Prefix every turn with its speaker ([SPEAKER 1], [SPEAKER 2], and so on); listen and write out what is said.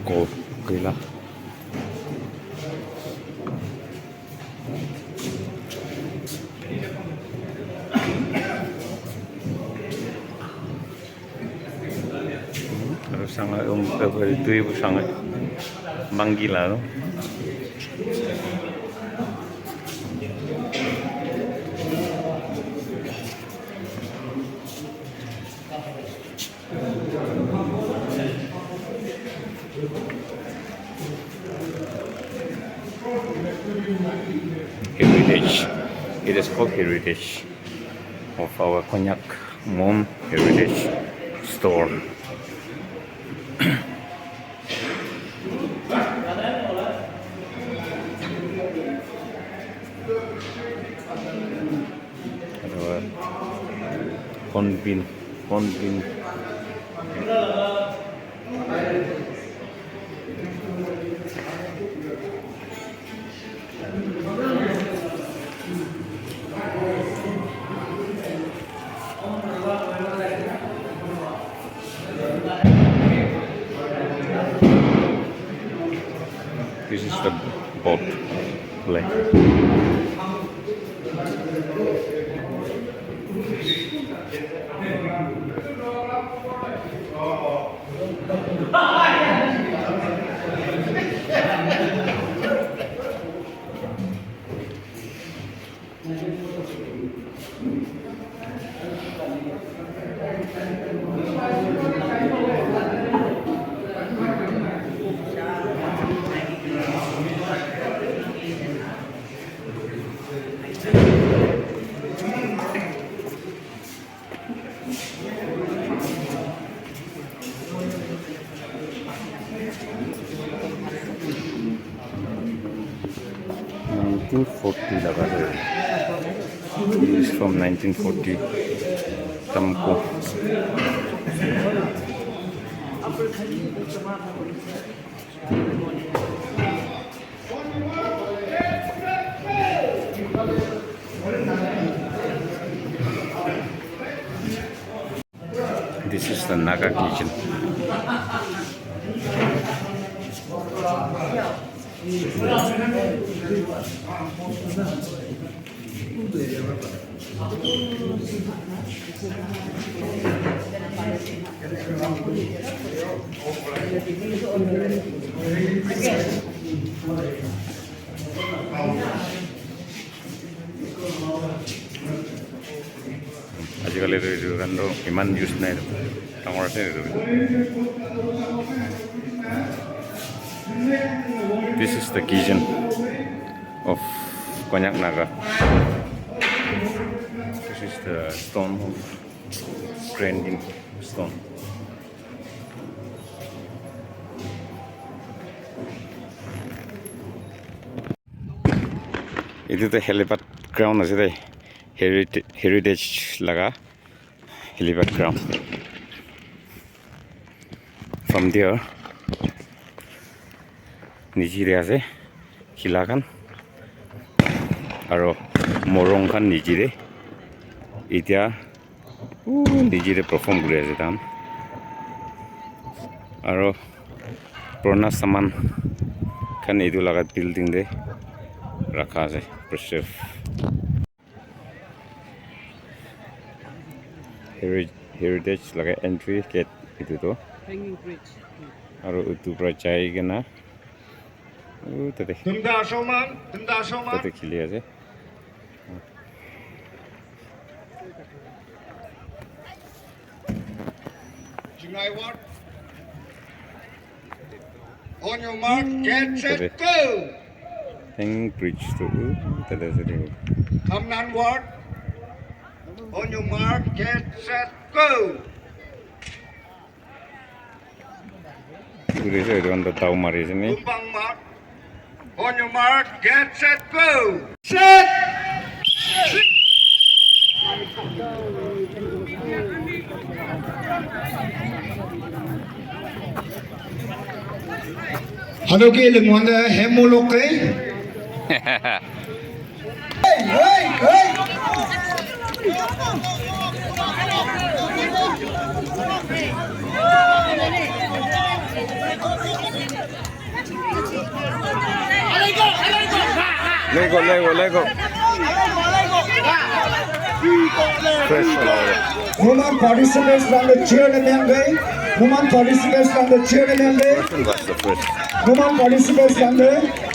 [SPEAKER 1] Cổ kỳ lạ. Kalau sangat itu ibu sangat manggila loh. Heritage. It is called Heritage of our Konyak Mon Heritage store. Konbin. This is the boat lake. This is from 1940. Tamko. This is the Naga kitchen. Ajikali itu kan tuh iman use nih, tangorasnya itu. This is the kitchen of Konyak Naga. This is the stone of grinding stone. Itu tuh helipad ground aja deh, heritage laga helipad ground. From there, nijire ase khila kan, aro morong kan nijire. Itia nijire perform kuri ase tan. Aro purana saman kan itu laga building de rakha ase preserve. Heritage laga entry gate itu to. Hanging bridge. Aro itu percaya kena. Tadi. Tunda soman. Tadi kili aja. Jingai what? On your mark, get set, go. Hanging bridge tu. Tadi tadi. Kamnan what? On your mark, get set, go. Itu itu kan tahu mari sini. On your mark, get set, go. Set.
[SPEAKER 2] Adoki lengwanga hemoloke. Hey.
[SPEAKER 1] Lego. Fresh
[SPEAKER 2] Woman participants from the cheer the Woman participants from the cheer the
[SPEAKER 1] First and that's the first.
[SPEAKER 2] Woman participants from the